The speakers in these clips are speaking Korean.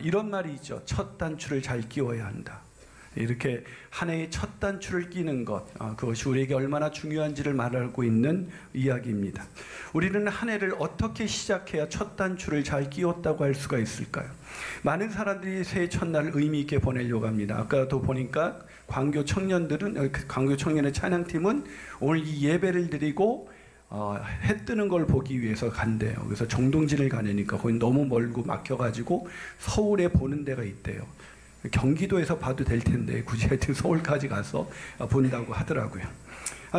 이런 말이 있죠. 첫 단추를 잘 끼워야 한다. 이렇게 한 해의 첫 단추를 끼는 것, 그것이 우리에게 얼마나 중요한지를 말하고 있는 이야기입니다. 우리는 한 해를 어떻게 시작해야 첫 단추를 잘 끼웠다고 할 수가 있을까요? 많은 사람들이 새해 첫날을 의미 있게 보내려고 합니다. 아까도 보니까 광교 청년의 찬양팀은 오늘 이 예배를 드리고 해 뜨는 걸 보기 위해서 간대요. 그래서 정동진을 가려니까 거기 너무 멀고 막혀가지고 서울에 보는 데가 있대요. 경기도에서 봐도 될 텐데 굳이 하여튼 서울까지 가서 본다고 하더라고요.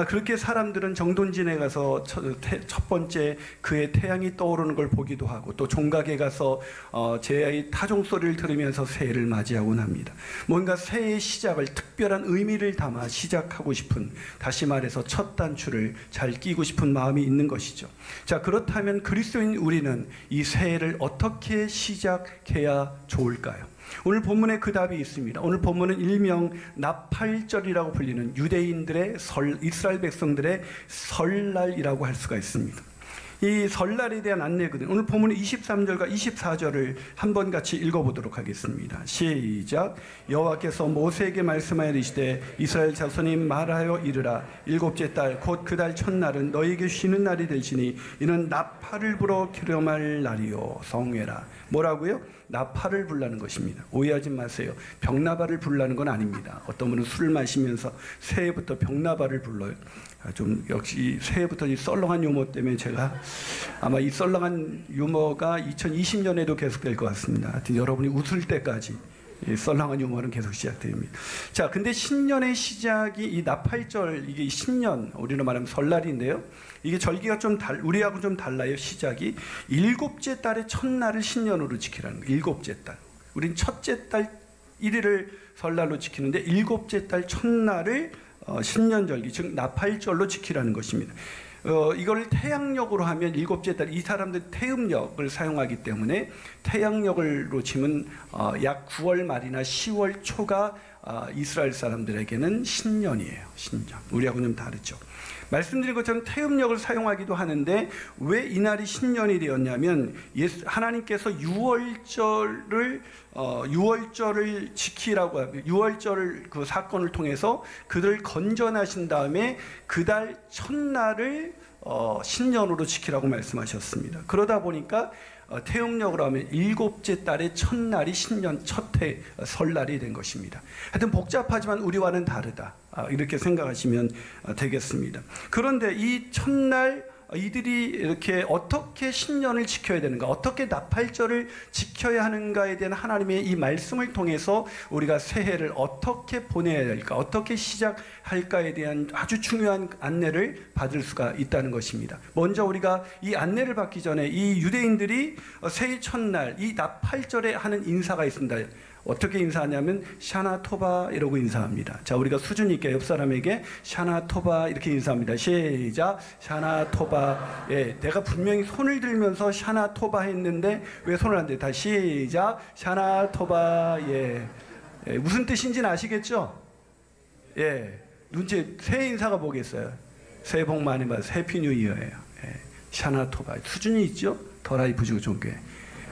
그렇게 사람들은 정동진에 가서 첫 번째 그의 태양이 떠오르는 걸 보기도 하고, 또 종각에 가서 제의 타종 소리를 들으면서 새해를 맞이하곤 합니다. 뭔가 새해의 시작을 특별한 의미를 담아 시작하고 싶은, 다시 말해서 첫 단추를 잘 끼고 싶은 마음이 있는 것이죠. 자, 그렇다면 그리스도인 우리는 이 새해를 어떻게 시작해야 좋을까요? 오늘 본문에 그 답이 있습니다. 오늘 본문은 일명 나팔절이라고 불리는 유대인들의 이스라엘 백성들의 설날이라고 할 수가 있습니다. 이 설날에 대한 안내거든요. 오늘 본문의 23절과 24절을 한번 같이 읽어보도록 하겠습니다. 시작. 여호와께서 모세에게 말씀하여 이르시되 이스라엘 자손이 말하여 이르라. 일곱째 달 곧 그 달 첫날은 너희에게 쉬는 날이 될지니 이는 나팔을 불어 기름할 날이요 성회라. 뭐라고요? 나팔을 불라는 것입니다. 오해하지 마세요. 병나발을 불라는 건 아닙니다. 어떤 분은 술을 마시면서 새해부터 병나발을 불러요. 좀 역시 새해부터 이 썰렁한 유머 때문에 제가 아마 이 썰렁한 유머가 2020년에도 계속될 것 같습니다. 하여튼 여러분이 웃을 때까지 이 썰렁한 유머는 계속 시작됩니다. 자, 근데 신년의 시작이 이 나팔절, 이게 신년, 우리로 말하면 설날인데요. 이게 절기가 우리하고 좀 달라요. 시작이 일곱째 달의 첫날을 신년으로 지키라는 거예요. 일곱째 달. 우린 첫째 달 1일을 설날로 지키는데 일곱째 달 첫날을 신년절기, 즉 나팔절로 지키라는 것입니다. 이걸 태양력으로 하면 일곱째 달, 이 사람들 태음력을 사용하기 때문에 태양력으로 치면 약 9월 말이나 10월 초가 이스라엘 사람들에게는 신년이에요. 신년. 우리하고는 좀 다르죠. 말씀드린 것처럼 태음력을 사용하기도 하는데 왜 이날이 신년이 되었냐면 하나님께서 6월절을 지키라고 하고 6월절 그 사건을 통해서 그들을 건져나신 다음에 그달 첫날을 신년으로 지키라고 말씀하셨습니다. 그러다 보니까 태음력으로 하면 일곱째 달의 첫날이 신년 첫해 설날이 된 것입니다. 하여튼 복잡하지만 우리와는 다르다, 이렇게 생각하시면 되겠습니다. 그런데 이 첫날 이들이 이렇게 어떻게 신년을 지켜야 되는가, 어떻게 나팔절을 지켜야 하는가에 대한 하나님의 이 말씀을 통해서 우리가 새해를 어떻게 보내야 될까, 어떻게 시작할까에 대한 아주 중요한 안내를 받을 수가 있다는 것입니다. 먼저 우리가 이 안내를 받기 전에 이 유대인들이 새해 첫날 이 나팔절에 하는 인사가 있습니다. 어떻게 인사하냐면 샤나토바 이러고 인사합니다. 자, 우리가 수준 있게 옆 사람에게 샤나토바 이렇게 인사합니다. 시작. 샤나토바. 예, 내가 분명히 손을 들면서 샤나토바 했는데 왜 손을 안 대? 다시 시작. 샤나토바. 예. 예, 무슨 뜻인지는 아시겠죠? 예, 눈치. 새해 인사가 뭐겠어요? 새해 복 많이 받으세요. 해피 뉴 이어예요. 예, 샤나토바. 수준이 있죠? 더라이브주 종교에.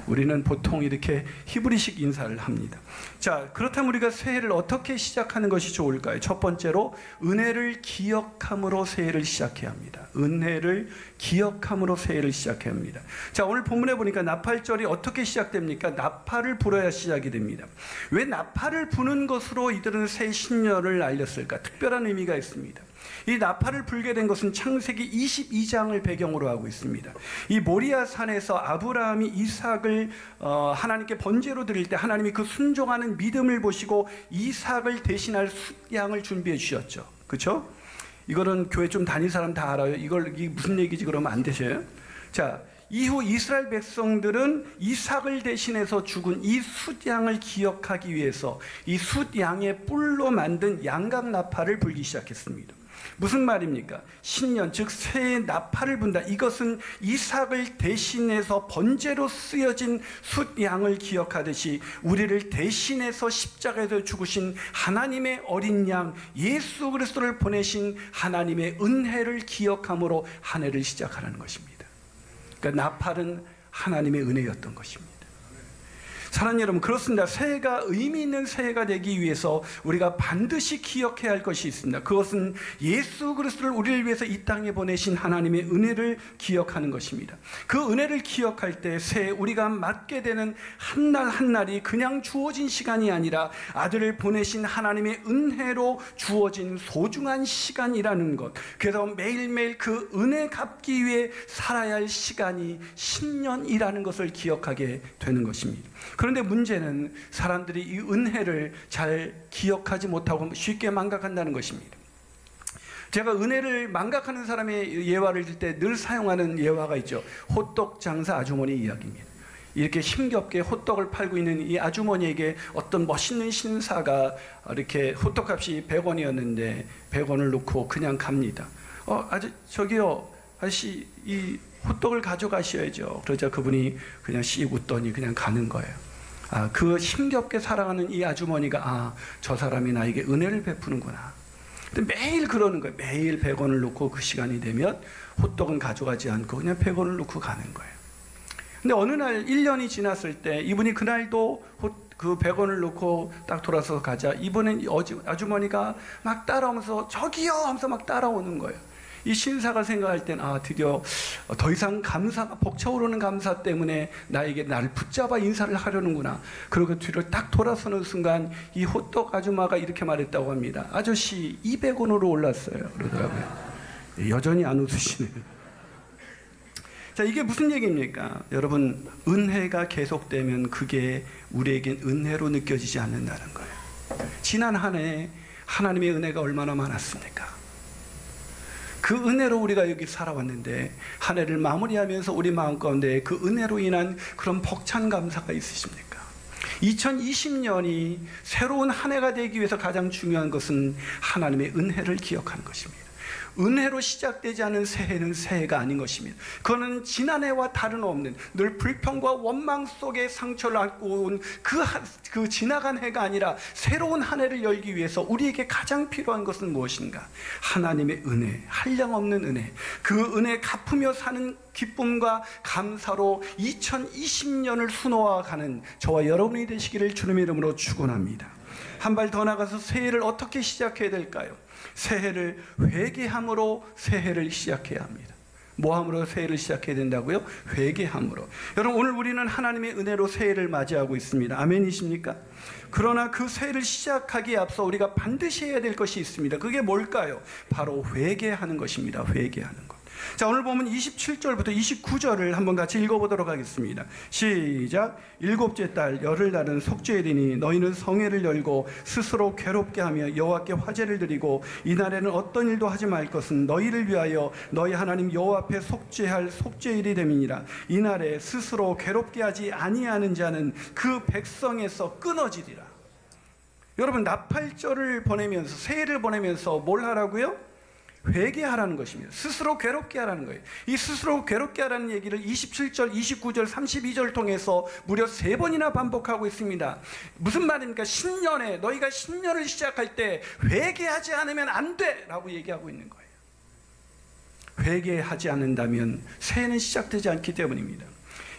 우리는 보통 이렇게 히브리식 인사를 합니다. 자, 그렇다면 우리가 새해를 어떻게 시작하는 것이 좋을까요? 첫 번째로 은혜를 기억함으로 새해를 시작해야 합니다. 은혜를 기억함으로 새해를 시작해야 합니다. 자, 오늘 본문에 보니까 나팔절이 어떻게 시작됩니까? 나팔을 불어야 시작이 됩니다. 왜 나팔을 부는 것으로 이들은 새 신년을 알렸을까? 특별한 의미가 있습니다. 이 나팔을 불게 된 것은 창세기 22장을 배경으로 하고 있습니다. 이 모리아 산에서 아브라함이 이삭을 하나님께 번제로 드릴 때 하나님이 그 순종하는 믿음을 보시고 이삭을 대신할 숫양을 준비해 주셨죠. 그렇죠? 이거는 교회 좀 다닌 사람 다 알아요. 이게 무슨 얘기지 그러면 안 되셔요? 자, 이후 이스라엘 백성들은 이삭을 대신해서 죽은 이 숫양을 기억하기 위해서 이 숫양의 뿔로 만든 양각 나팔을 불기 시작했습니다. 무슨 말입니까? 신년, 즉 새해 나팔을 분다. 이것은 이삭을 대신해서 번제로 쓰여진 숫양을 기억하듯이 우리를 대신해서 십자가에서 죽으신 하나님의 어린 양 예수 그리스도를 보내신 하나님의 은혜를 기억함으로 한 해를 시작하라는 것입니다. 그러니까 나팔은 하나님의 은혜였던 것입니다. 사랑하는 여러분, 그렇습니다. 새해가 의미 있는 새해가 되기 위해서 우리가 반드시 기억해야 할 것이 있습니다. 그것은 예수 그리스도를 우리를 위해서 이 땅에 보내신 하나님의 은혜를 기억하는 것입니다. 그 은혜를 기억할 때 새해 우리가 맞게 되는 한 날 한 날이 그냥 주어진 시간이 아니라 아들을 보내신 하나님의 은혜로 주어진 소중한 시간이라는 것. 그래서 매일매일 그 은혜 갚기 위해 살아야 할 시간이 10년이라는 것을 기억하게 되는 것입니다. 그런데 문제는 사람들이 이 은혜를 잘 기억하지 못하고 쉽게 망각한다는 것입니다. 제가 은혜를 망각하는 사람의 예화를 들 때 늘 사용하는 예화가 있죠. 호떡 장사 아주머니 이야기입니다. 이렇게 힘겹게 호떡을 팔고 있는 이 아주머니에게 어떤 멋있는 신사가 이렇게 호떡값이 100원이었는데 100원을 놓고 그냥 갑니다. 저기요, 아저씨, 이 호떡을 가져가셔야죠. 그러자 그분이 그냥 씩 웃더니 그냥 가는 거예요. 그 힘겹게 살아가는 이 아주머니가 저 사람이 나에게 은혜를 베푸는구나. 근데 매일 그러는 거예요. 매일 100원을 놓고 그 시간이 되면 호떡은 가져가지 않고 그냥 100원을 놓고 가는 거예요. 근데 어느 날 1년이 지났을 때 이분이 그날도 그 100원을 놓고 딱 돌아서 가자. 이번엔 아주머니가 막 따라오면서 저기요 하면서 막 따라오는 거예요. 이 신사가 생각할 땐 드디어 더 이상 감사가 벅차오르는 감사 때문에 나를 붙잡아 인사를 하려는구나. 그리고 뒤로 딱 돌아서는 순간 이 호떡 아줌마가 이렇게 말했다고 합니다. 아저씨 200원으로 올랐어요. 그러더라고요. 여전히 안 웃으시네요. 자, 이게 무슨 얘기입니까? 여러분, 은혜가 계속되면 그게 우리에겐 은혜로 느껴지지 않는다는 거예요. 지난 한 해 하나님의 은혜가 얼마나 많았습니까? 그 은혜로 우리가 여기 살아왔는데 한 해를 마무리하면서 우리 마음 가운데 그 은혜로 인한 그런 벅찬 감사가 있으십니까? 2020년이 새로운 한 해가 되기 위해서 가장 중요한 것은 하나님의 은혜를 기억하는 것입니다. 은혜로 시작되지 않은 새해는 새해가 아닌 것입니다. 그거는 지난해와 다름없는 늘 불평과 원망 속에 상처를 안고 온 그 지나간 해가 아니라 새로운 한 해를 열기 위해서 우리에게 가장 필요한 것은 무엇인가? 하나님의 은혜, 한량없는 은혜. 그 은혜 갚으며 사는 기쁨과 감사로 2020년을 수놓아가는 저와 여러분이 되시기를 주님의 이름으로 축원합니다. 한 발 더 나가서 새해를 어떻게 시작해야 될까요? 새해를 회개함으로 새해를 시작해야 합니다. 뭐함으로 새해를 시작해야 된다고요? 회개함으로. 여러분, 오늘 우리는 하나님의 은혜로 새해를 맞이하고 있습니다. 아멘이십니까? 그러나 그 새해를 시작하기에 앞서 우리가 반드시 해야 될 것이 있습니다. 그게 뭘까요? 바로 회개하는 것입니다. 회개하는 것. 자, 오늘 보면 27절부터 29절을 한번 같이 읽어보도록 하겠습니다. 시작. 일곱째 달 열흘 날은 속죄일이니 너희는 성회를 열고 스스로 괴롭게 하며 여호와께 화제를 드리고 이날에는 어떤 일도 하지 말 것은 너희를 위하여 너희 하나님 여호와 앞에 속죄할 속죄일이 됨이니라. 이날에 스스로 괴롭게 하지 아니하는 자는 그 백성에서 끊어지리라. 여러분, 나팔절을 보내면서 새해를 보내면서 뭘 하라고요? 회개하라는 것입니다. 스스로 괴롭게 하라는 거예요. 이 스스로 괴롭게 하라는 얘기를 27절, 29절, 32절 통해서 무려 3번이나 반복하고 있습니다. 무슨 말입니까? 신년에 너희가 신년을 시작할 때 회개하지 않으면 안 돼! 라고 얘기하고 있는 거예요. 회개하지 않는다면 새해는 시작되지 않기 때문입니다.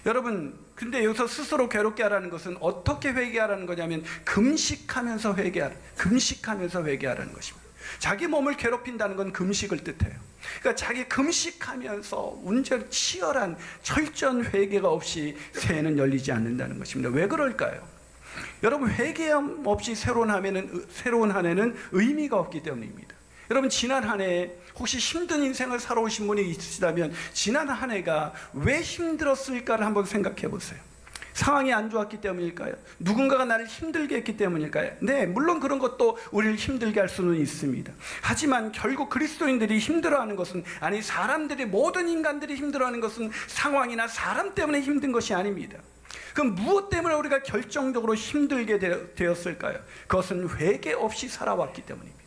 여러분, 근데 여기서 스스로 괴롭게 하라는 것은 어떻게 회개하라는 거냐면 금식하면서 회개하라는 것입니다. 자기 몸을 괴롭힌다는 건 금식을 뜻해요. 그러니까 자기 금식하면서 온전히 치열한 철저한 회개가 없이 새해는 열리지 않는다는 것입니다. 왜 그럴까요? 여러분, 회개함 없이 새로운 한 해는 의미가 없기 때문입니다. 여러분, 지난 한 해 혹시 힘든 인생을 살아오신 분이 있으시다면 지난 한 해가 왜 힘들었을까를 한번 생각해 보세요. 상황이 안 좋았기 때문일까요? 누군가가 나를 힘들게 했기 때문일까요? 네, 물론 그런 것도 우리를 힘들게 할 수는 있습니다. 하지만 결국 그리스도인들이 힘들어하는 것은, 아니 사람들이, 모든 인간들이 힘들어하는 것은 상황이나 사람 때문에 힘든 것이 아닙니다. 그럼 무엇 때문에 우리가 결정적으로 힘들게 되었을까요? 그것은 회개 없이 살아왔기 때문입니다.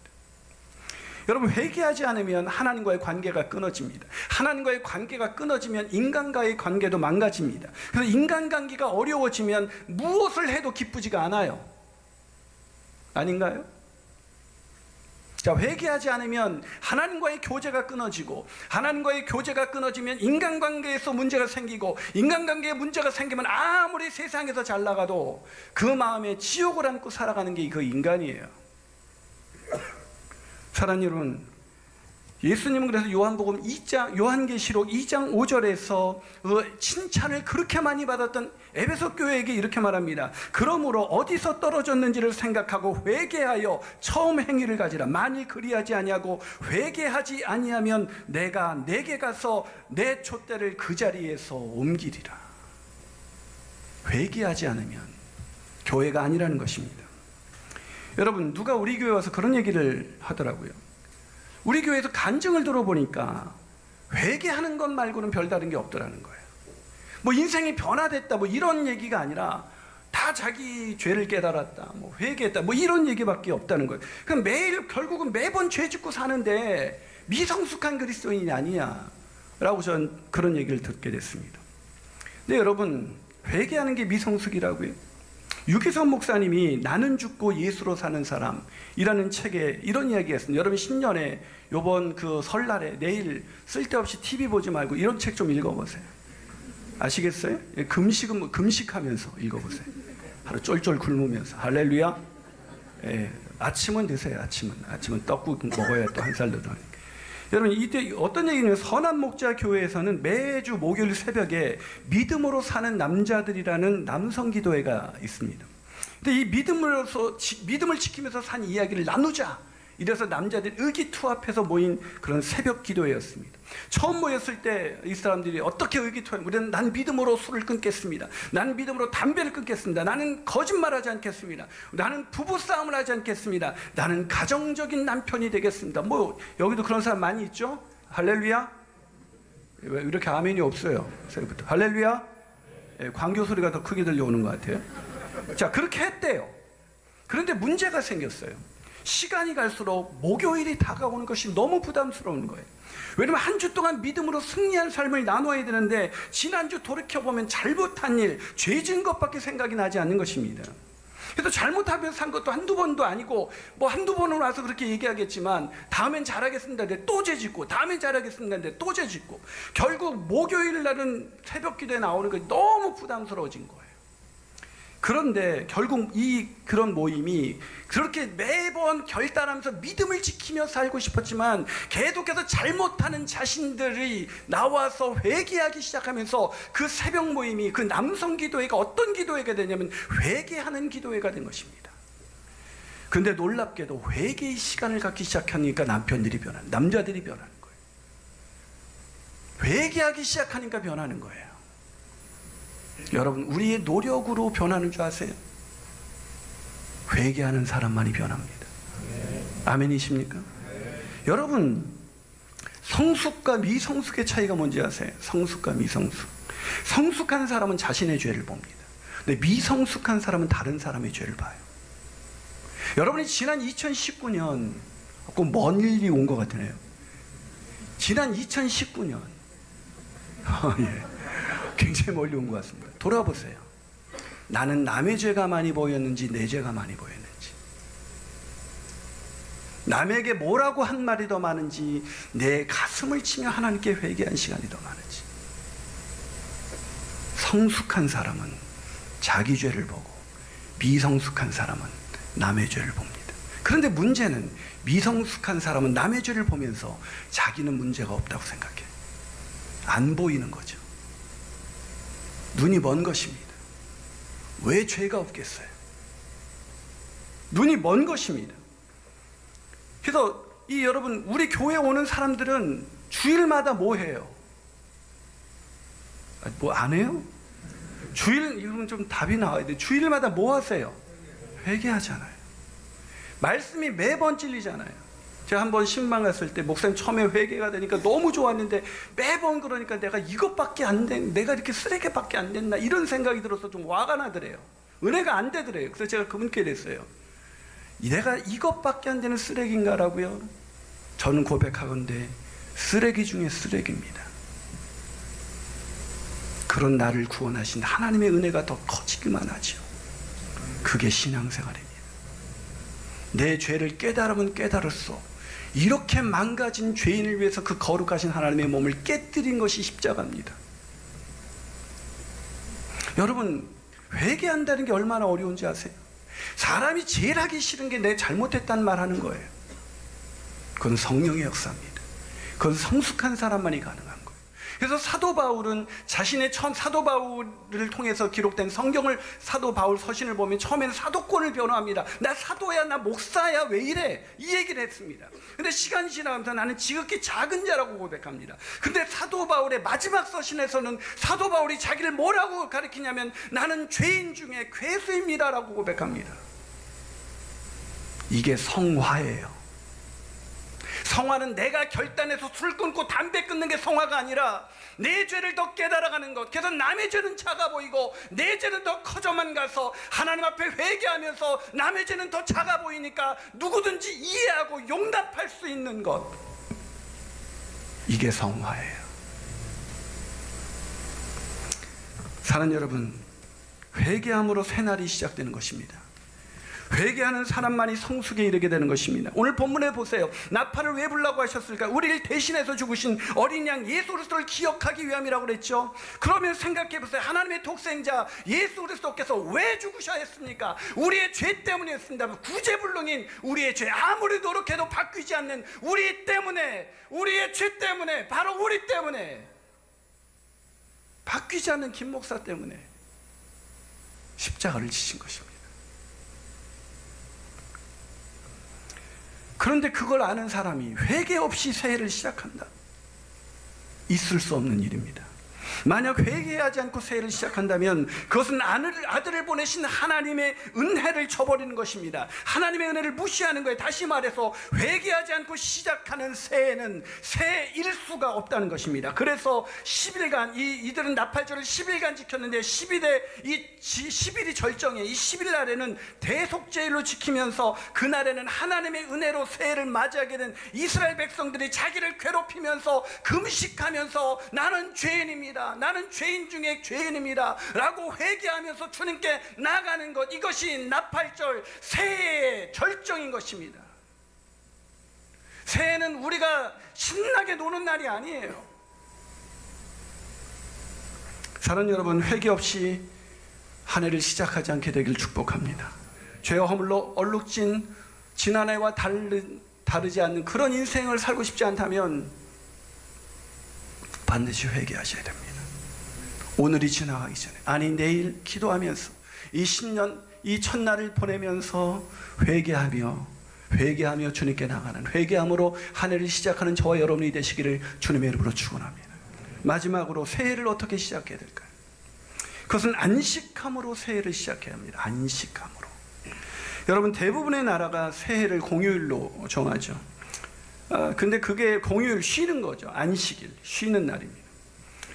여러분, 회개하지 않으면 하나님과의 관계가 끊어집니다. 하나님과의 관계가 끊어지면 인간과의 관계도 망가집니다. 그래서 인간관계가 어려워지면 무엇을 해도 기쁘지가 않아요. 아닌가요? 자, 회개하지 않으면 하나님과의 교제가 끊어지고, 하나님과의 교제가 끊어지면 인간관계에서 문제가 생기고, 인간관계에 문제가 생기면 아무리 세상에서 잘 나가도 그 마음에 지옥을 안고 살아가는 게 그 인간이에요. 사랑하는 여러분, 예수님은 그래서 요한계시록 2장 5절에서 칭찬을 그렇게 많이 받았던 에베소 교회에게 이렇게 말합니다. 그러므로 어디서 떨어졌는지를 생각하고 회개하여 처음 행위를 가지라. 만일 그리하지 아니하고 회개하지 아니하면 내가 내게 가서 내 촛대를 그 자리에서 옮기리라. 회개하지 않으면 교회가 아니라는 것입니다. 여러분, 누가 우리 교회 와서 그런 얘기를 하더라고요. 우리 교회에서 간증을 들어보니까 회개하는 것 말고는 별다른 게 없더라는 거예요. 뭐 인생이 변화됐다 뭐 이런 얘기가 아니라 다 자기 죄를 깨달았다, 뭐 회개했다, 뭐 이런 얘기밖에 없다는 거예요. 그럼 결국은 매번 죄 짓고 사는데 미성숙한 그리스도인이 아니야 라고 저는 그런 얘기를 듣게 됐습니다. 근데 여러분, 회개하는 게 미성숙이라고요? 유기성 목사님이 나는 죽고 예수로 사는 사람이라는 책에 이런 이야기가 있습니다. 여러분, 신년에 요번 그 설날에 내일 쓸데없이 TV 보지 말고 이런 책 좀 읽어보세요. 아시겠어요? 금식하면서 읽어보세요. 하루 쫄쫄 굶으면서. 할렐루야. 예, 아침은 드세요. 아침은 떡국 먹어야 또 한 살 더 나니까. 여러분, 이때 어떤 얘기냐면, 선한 목자 교회에서는 매주 목요일 새벽에 믿음으로 사는 남자들이라는 남성 기도회가 있습니다. 근데 이 믿음을 지키면서 산 이야기를 나누자, 이래서 남자들이 의기투합해서 모인 그런 새벽 기도회였습니다. 처음 모였을 때 이 사람들이 어떻게 의기투합, 우리는 난 믿음으로 술을 끊겠습니다. 나는 믿음으로 담배를 끊겠습니다. 나는 거짓말하지 않겠습니다. 나는 부부싸움을 하지 않겠습니다. 나는 가정적인 남편이 되겠습니다. 뭐 여기도 그런 사람 많이 있죠? 할렐루야. 왜 이렇게 아멘이 없어요? 새벽부터 할렐루야. 광교 소리가 더 크게 들려오는 것 같아요. 자, 그렇게 했대요. 그런데 문제가 생겼어요. 시간이 갈수록 목요일이 다가오는 것이 너무 부담스러운 거예요. 왜냐면 한 주 동안 믿음으로 승리한 삶을 나눠야 되는데, 지난주 돌이켜보면 잘못한 일, 죄 지은 것밖에 생각이 나지 않는 것입니다. 그래서 잘못하면서 산 것도 한두 번도 아니고, 뭐 한두 번은 와서 그렇게 얘기하겠지만 다음엔 잘하겠습니다 근데 또 죄 짓고, 다음엔 잘하겠습니다 근데 또 죄 짓고, 결국 목요일 날은 새벽 기도에 나오는 것이 너무 부담스러워진 거예요. 그런데 결국 그런 모임이 그렇게 매번 결단하면서 믿음을 지키며 살고 싶었지만, 계속해서 잘못하는 자신들이 나와서 회개하기 시작하면서 그 새벽 모임이, 그 남성 기도회가 어떤 기도회가 되냐면 회개하는 기도회가 된 것입니다. 근데 놀랍게도 회개의 시간을 갖기 시작하니까 남자들이 변하는 거예요. 회개하기 시작하니까 변하는 거예요. 여러분, 우리의 노력으로 변하는 줄 아세요? 회개하는 사람만이 변합니다. 아멘이십니까? 여러분, 성숙과 미성숙의 차이가 뭔지 아세요? 성숙과 미성숙. 성숙한 사람은 자신의 죄를 봅니다. 근데 미성숙한 사람은 다른 사람의 죄를 봐요. 여러분이 지난 2019년, 꼭 먼 일이 온 것 같으네요. 지난 2019년 예, 굉장히 멀리 온 것 같습니다. 돌아보세요. 나는 남의 죄가 많이 보였는지 내 죄가 많이 보였는지, 남에게 뭐라고 한 말이 더 많은지, 내 가슴을 치며 하나님께 회개한 시간이 더 많은지. 성숙한 사람은 자기 죄를 보고 미성숙한 사람은 남의 죄를 봅니다. 그런데 문제는 미성숙한 사람은 남의 죄를 보면서 자기는 문제가 없다고 생각해요. 안 보이는 거죠. 눈이 먼 것입니다. 왜 죄가 없겠어요? 눈이 먼 것입니다. 그래서 여러분, 우리 교회에 오는 사람들은 주일마다 뭐 해요? 뭐 안 해요? 이건 좀 답이 나와야 돼. 주일마다 뭐 하세요? 회개하잖아요. 말씀이 매번 찔리잖아요. 제가 한번 신방 갔을 때 목사님 처음에 회개가 되니까 너무 좋았는데, 매번 그러니까 내가 이것밖에 안 된, 내가 이렇게 쓰레기밖에 안 됐나, 이런 생각이 들어서 좀 화가 나더래요. 은혜가 안 되더래요. 그래서 제가 그분께 그랬어요. 내가 이것밖에 안 되는 쓰레기인가라고요? 저는 고백하건대 쓰레기 중에 쓰레기입니다. 그런 나를 구원하신 하나님의 은혜가 더 커지기만 하죠. 그게 신앙생활입니다. 내 죄를 깨달으면 깨달을수록 이렇게 망가진 죄인을 위해서 그 거룩하신 하나님의 몸을 깨뜨린 것이 십자가입니다. 여러분, 회개한다는 게 얼마나 어려운지 아세요? 사람이 제일 하기 싫은 게 내 잘못했다는 말 하는 거예요. 그건 성령의 역사입니다. 그건 성숙한 사람만이 가능한 거예요. 그래서 사도 바울은 자신의 사도 바울을 통해서 기록된 성경을, 사도 바울 서신을 보면 처음에는 사도권을 변호합니다. 나 사도야, 나 목사야, 왜 이래? 이 얘기를 했습니다. 근데 시간이 지나면서 나는 지극히 작은 자라고 고백합니다. 근데 사도 바울의 마지막 서신에서는 사도 바울이 자기를 뭐라고 가리키냐면 나는 죄인 중에 괴수입니다라고 고백합니다. 이게 성화예요. 성화는 내가 결단해서 술 끊고 담배 끊는 게 성화가 아니라 내 죄를 더 깨달아가는 것. 그래서 남의 죄는 작아 보이고 내 죄는 더 커져만 가서 하나님 앞에 회개하면서 남의 죄는 더 작아 보이니까 누구든지 이해하고 용납할 수 있는 것. 이게 성화예요. 사랑하는 여러분, 회개함으로 새날이 시작되는 것입니다. 회개하는 사람만이 성숙에 이르게 되는 것입니다. 오늘 본문에 보세요. 나팔을 왜 불라고 하셨을까? 우리를 대신해서 죽으신 어린 양 예수 그리스도를 기억하기 위함이라고 그랬죠. 그러면 생각해 보세요. 하나님의 독생자 예수 그리스도께서 왜 죽으셔야 했습니까? 우리의 죄 때문이었습니다. 구제불능인 우리의 죄, 아무리 노력해도 바뀌지 않는 우리 때문에, 우리의 죄 때문에, 바로 우리 때문에, 바뀌지 않는 김 목사 때문에 십자가를 지신 것입니다. 그런데 그걸 아는 사람이 회개 없이 새해를 시작한다? 있을 수 없는 일입니다. 만약 회개하지 않고 새해를 시작한다면 그것은 아들을 보내신 하나님의 은혜를 저버리는 것입니다. 하나님의 은혜를 무시하는 거예요. 다시 말해서 회개하지 않고 시작하는 새해는 새해일 수가 없다는 것입니다. 그래서 10일간 이들은 나팔절을 10일간 지켰는데 10일이 절정이에요. 이 10일 날에는 대속죄일로 지키면서 그날에는 하나님의 은혜로 새해를 맞이하게 된 이스라엘 백성들이 자기를 괴롭히면서 금식하면서 나는 죄인입니다, 나는 죄인 중에 죄인입니다 라고 회개하면서 주님께 나가는 것, 이것이 나팔절 새해의 절정인 것입니다. 새해는 우리가 신나게 노는 날이 아니에요. 사랑하는 여러분, 회개 없이 한 해를 시작하지 않게 되길 축복합니다. 죄와 허물로 얼룩진 지난해와 다르지 않는 그런 인생을 살고 싶지 않다면 반드시 회개하셔야 됩니다. 오늘이 지나가기 전에, 아니 내일 기도하면서 이 신년, 이 첫날을 보내면서 회개하며 주님께 나가는, 회개함으로 한 해를 시작하는 저와 여러분이 되시기를 주님의 이름으로 축원합니다. 마지막으로 새해를 어떻게 시작해야 될까요? 그것은 안식함으로 새해를 시작해야 합니다. 안식함으로. 여러분, 대부분의 나라가 새해를 공휴일로 정하죠. 근데 그게 공휴일, 쉬는 거죠. 안식일, 쉬는 날입니다.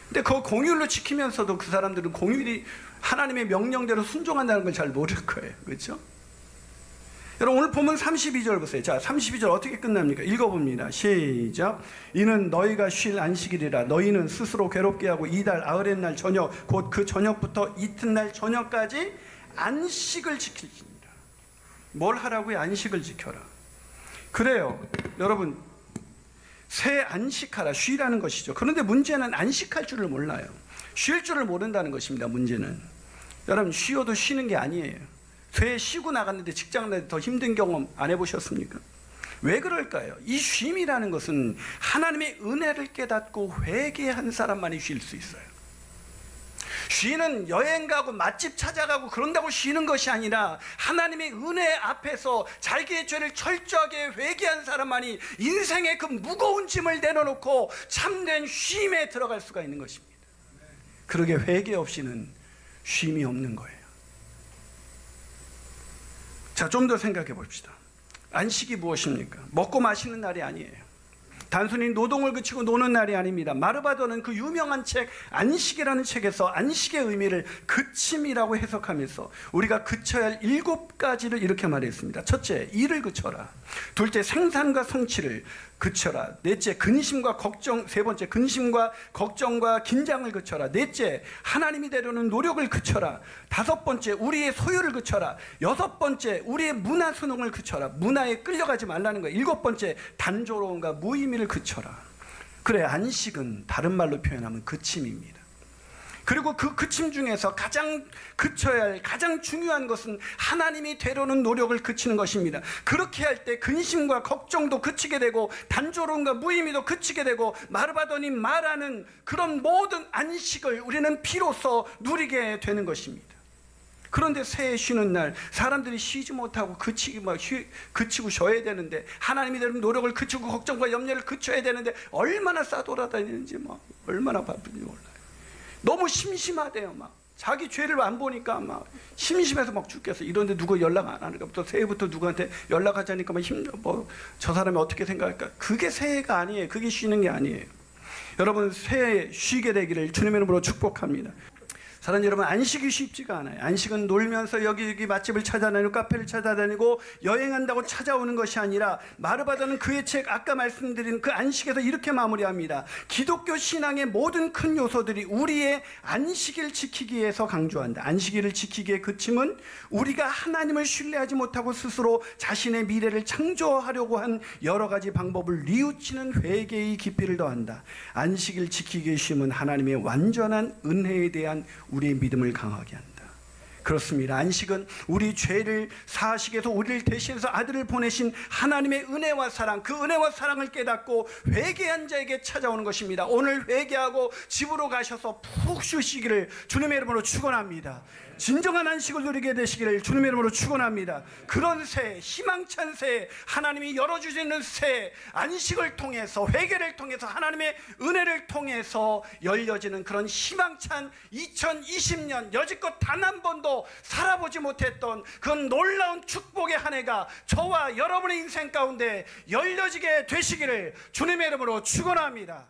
근데 그 공휴일로 지키면서도 그 사람들은 공휴일이 하나님의 명령대로 순종한다는 걸 잘 모를 거예요. 그렇죠? 여러분, 오늘 보면 32절 보세요. 자, 32절 어떻게 끝납니까? 읽어봅니다. 시작. 이는 너희가 쉴 안식일이라. 너희는 스스로 괴롭게 하고 이달 아흐렛 날 저녁, 곧 그 저녁부터 이튿날 저녁까지 안식을 지키시니라. 뭘 하라고요? 안식을 지켜라. 그래요. 여러분, 새 안식하라, 쉬라는 것이죠. 그런데 문제는 안식할 줄을 몰라요. 쉴 줄을 모른다는 것입니다. 문제는. 여러분, 쉬어도 쉬는 게 아니에요. 새 쉬고 나갔는데 직장 내 더 힘든 경험 안 해보셨습니까? 왜 그럴까요? 이 쉼이라는 것은 하나님의 은혜를 깨닫고 회개한 사람만이 쉴 수 있어요. 쉬는 여행 가고 맛집 찾아가고 그런다고 쉬는 것이 아니라 하나님의 은혜 앞에서 자기의 죄를 철저하게 회개한 사람만이 인생의 그 무거운 짐을 내려놓고 참된 쉼에 들어갈 수가 있는 것입니다. 그러게 회개 없이는 쉼이 없는 거예요. 자, 좀 더 생각해 봅시다. 안식이 무엇입니까? 먹고 마시는 날이 아니에요. 단순히 노동을 그치고 노는 날이 아닙니다. 마르바도는 그 유명한 책 안식이라는 책에서 안식의 의미를 그침이라고 해석하면서 우리가 그쳐야 할 7가지를 이렇게 말했습니다. 첫째, 일을 그쳐라. 둘째, 생산과 성취를 그쳐라. 넷째, 근심과 걱정. 세 번째, 근심과 걱정과 긴장을 그쳐라. 넷째, 하나님이 되려는 노력을 그쳐라. 다섯 번째, 우리의 소유를 그쳐라. 여섯 번째, 우리의 문화 순응을 그쳐라. 문화에 끌려가지 말라는 거예요. 일곱 번째, 단조로움과 무의미를 그쳐라. 그래, 안식은 다른 말로 표현하면 그침입니다. 그리고 그 그침 중에서 가장 그쳐야 할 가장 중요한 것은 하나님이 되려는 노력을 그치는 것입니다. 그렇게 할 때 근심과 걱정도 그치게 되고 단조로움과 무의미도 그치게 되고 마르바도니 말하는 그런 모든 안식을 우리는 비로소 누리게 되는 것입니다. 그런데 새해 쉬는 날 사람들이 쉬지 못하고 그치고 쉬어야 되는데, 하나님이 되는 노력을 그치고 걱정과 염려를 그쳐야 되는데 얼마나 싸돌아다니는지 얼마나 바쁜지 몰라요. 너무 심심하대요. 자기 죄를 안 보니까 심심해서 죽겠어. 이런데 누구 연락 안 하니까 또 새해부터 누구한테 연락하자니까 저 사람이 어떻게 생각할까. 그게 새해가 아니에요. 그게 쉬는 게 아니에요. 여러분, 새해 쉬게 되기를 주님의 이름으로 축복합니다. 사랑하는 여러분, 안식이 쉽지가 않아요. 안식은 놀면서 여기 맛집을 찾아다니고 카페를 찾아다니고 여행한다고 찾아오는 것이 아니라, 마르바도는 그의 책 아까 말씀드린 그 안식에서 이렇게 마무리합니다. 기독교 신앙의 모든 큰 요소들이 우리의 안식일 지키기 위해서 강조한다. 안식일을 지키기의 그침은 우리가 하나님을 신뢰하지 못하고 스스로 자신의 미래를 창조하려고 한 여러 가지 방법을 뉘우치는 회개의 깊이를 더한다. 안식일 지키기의 쉼은 하나님의 완전한 은혜에 대한 우리의 믿음을 강하게 한다. 그렇습니다. 안식은 우리 죄를 사하시기 위해서 우리를 대신해서 아들을 보내신 하나님의 은혜와 사랑, 그 은혜와 사랑을 깨닫고 회개한 자에게 찾아오는 것입니다. 오늘 회개하고 집으로 가셔서 푹 쉬시기를 주님의 이름으로 축원합니다. 진정한 안식을 누리게 되시기를 주님의 이름으로 축원합니다. 그런 새해, 희망찬 새해, 하나님이 열어주시는 새해, 안식을 통해서, 회개를 통해서, 하나님의 은혜를 통해서 열려지는 그런 희망찬 2020년, 여지껏 단 한 번도 살아보지 못했던 그런 놀라운 축복의 한 해가 저와 여러분의 인생 가운데 열려지게 되시기를 주님의 이름으로 축원합니다.